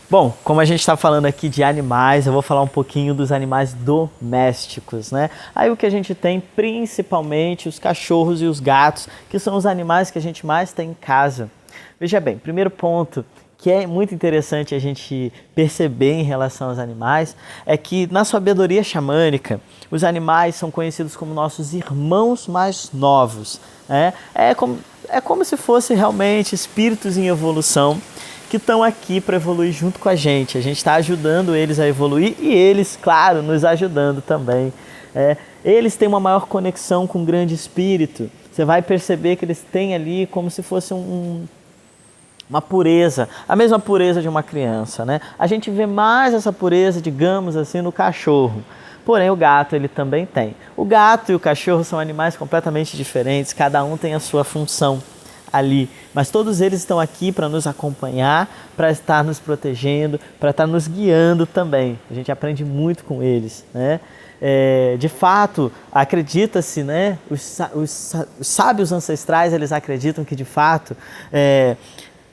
Bom, como a gente está falando aqui de animais, eu vou falar um pouquinho dos animais domésticos, né? Aí o que a gente tem principalmente os cachorros e os gatos, que são os animais que a gente mais tem em casa. Veja bem, primeiro ponto que é muito interessante a gente perceber em relação aos animais é que na sabedoria xamânica os animais são conhecidos como nossos irmãos mais novos, né? É como se fossem realmente espíritos em evolução que estão aqui para evoluir junto com a gente. A gente está ajudando eles a evoluir e eles, claro, nos ajudando também. Eles têm uma maior conexão com o grande espírito. Você vai perceber que eles têm ali como se fosse uma pureza, a mesma pureza de uma criança, né? A gente vê mais essa pureza, digamos assim, no cachorro. Porém, o gato ele também tem. O gato e o cachorro são animais completamente diferentes, cada um tem a sua função ali, mas todos eles estão aqui para nos acompanhar, para estar nos protegendo, para estar nos guiando também. A gente aprende muito com eles, né? De fato, acredita-se, né? Os sábios ancestrais eles acreditam que de fato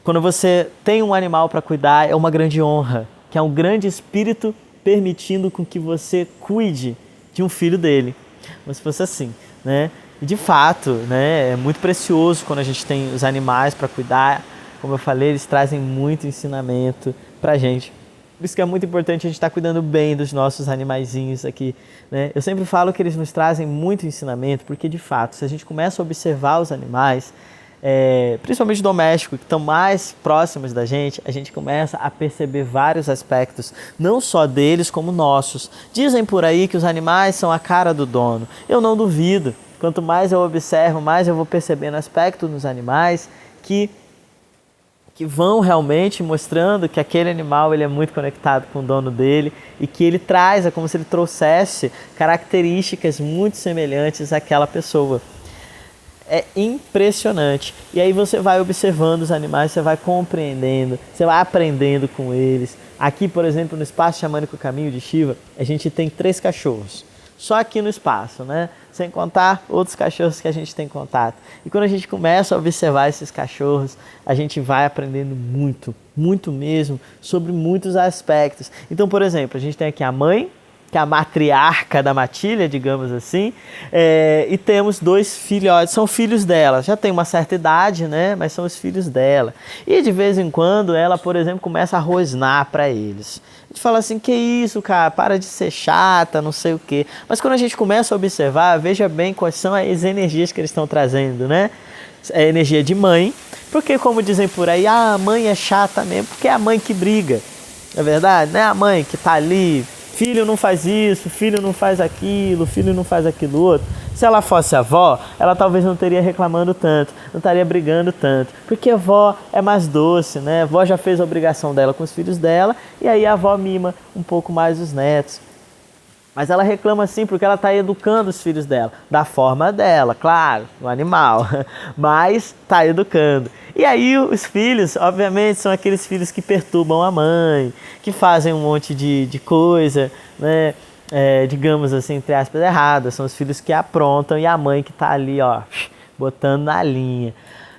quando você tem um animal para cuidar é uma grande honra, que é um grande espírito permitindo com que você cuide de um filho dele, como se fosse assim, né? E de fato, né, é muito precioso quando a gente tem os animais para cuidar. Como eu falei, eles trazem muito ensinamento para a gente. Por isso que é muito importante a gente estar cuidando bem dos nossos animaizinhos aqui, né? Eu sempre falo que eles nos trazem muito ensinamento, porque de fato, se a gente começa a observar os animais, principalmente domésticos, que estão mais próximos da gente começa a perceber vários aspectos, não só deles como nossos. Dizem por aí que os animais são a cara do dono. Eu não duvido. Quanto mais eu observo, mais eu vou percebendo aspectos nos animais que vão realmente mostrando que aquele animal ele é muito conectado com o dono dele e que ele traz, é como se ele trouxesse características muito semelhantes àquela pessoa. É impressionante. E aí você vai observando os animais, você vai compreendendo, você vai aprendendo com eles. Aqui, por exemplo, no Espaço Xamânico Caminho de Shiva, a gente tem 3 cachorros. Só aqui no espaço, né? Sem contar outros cachorros que a gente tem contato. E quando a gente começa a observar esses cachorros, a gente vai aprendendo muito, muito mesmo, sobre muitos aspectos. Então, por exemplo, a gente tem aqui a mãe, que é a matriarca da matilha, digamos assim, e temos 2 filhotes, são filhos dela, já tem uma certa idade, né, mas são os filhos dela. E de vez em quando ela, por exemplo, começa a rosnar para eles. A gente fala assim, que isso, cara, para de ser chata, não sei o quê. Mas quando a gente começa a observar, veja bem quais são as energias que eles estão trazendo, né? É energia de mãe, porque como dizem por aí, a mãe é chata mesmo, porque é a mãe que briga, não é verdade? Não é a mãe que tá ali, filho não faz isso, filho não faz aquilo, filho não faz aquilo outro. Se ela fosse avó, ela talvez não estaria reclamando tanto, não estaria brigando tanto, porque a avó é mais doce, né? A avó já fez a obrigação dela com os filhos dela e aí a avó mima um pouco mais os netos. Mas ela reclama assim porque ela está educando os filhos dela, da forma dela, claro, o animal, mas está educando. E aí os filhos, obviamente, são aqueles filhos que perturbam a mãe, que fazem um monte de coisa, né? Digamos assim, entre aspas, erradas. São os filhos que aprontam e a mãe que está ali, ó, botando na linha.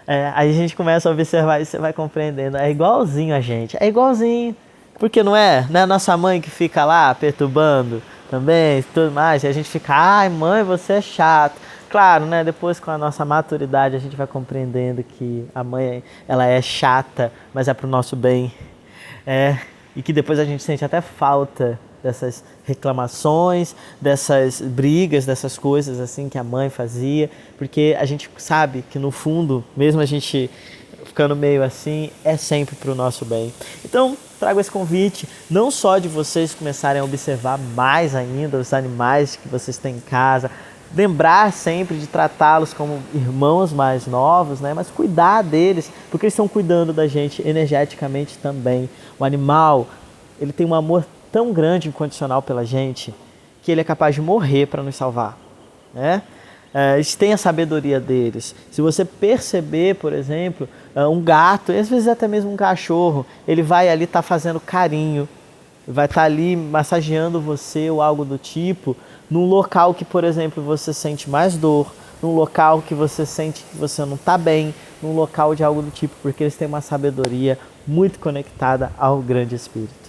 Aí a gente começa a observar isso, você vai compreendendo. É igualzinho a gente, é igualzinho. Porque não é? Não é a nossa mãe que fica lá perturbando também, tudo mais, e a gente fica, ai mãe, você é chato. Claro, né, depois com a nossa maturidade a gente vai compreendendo que a mãe, ela é chata, mas é pro nosso bem. E que depois a gente sente até falta dessas reclamações, dessas brigas, dessas coisas assim que a mãe fazia, porque a gente sabe que no fundo, mesmo a gente ficando meio assim, é sempre para o nosso bem. Então, trago esse convite, não só de vocês começarem a observar mais ainda os animais que vocês têm em casa, lembrar sempre de tratá-los como irmãos mais novos, né? Mas cuidar deles, porque eles estão cuidando da gente energeticamente também. O animal, ele tem um amor tão grande, incondicional pela gente, que ele é capaz de morrer para nos salvar, né? Eles têm a sabedoria deles. Se você perceber, por exemplo, um gato, às vezes até mesmo um cachorro, ele vai ali estar fazendo carinho, vai estar ali massageando você ou algo do tipo, num local que, por exemplo, você sente mais dor, num local que você sente que você não está bem, num local de algo do tipo, porque eles têm uma sabedoria muito conectada ao grande Espírito.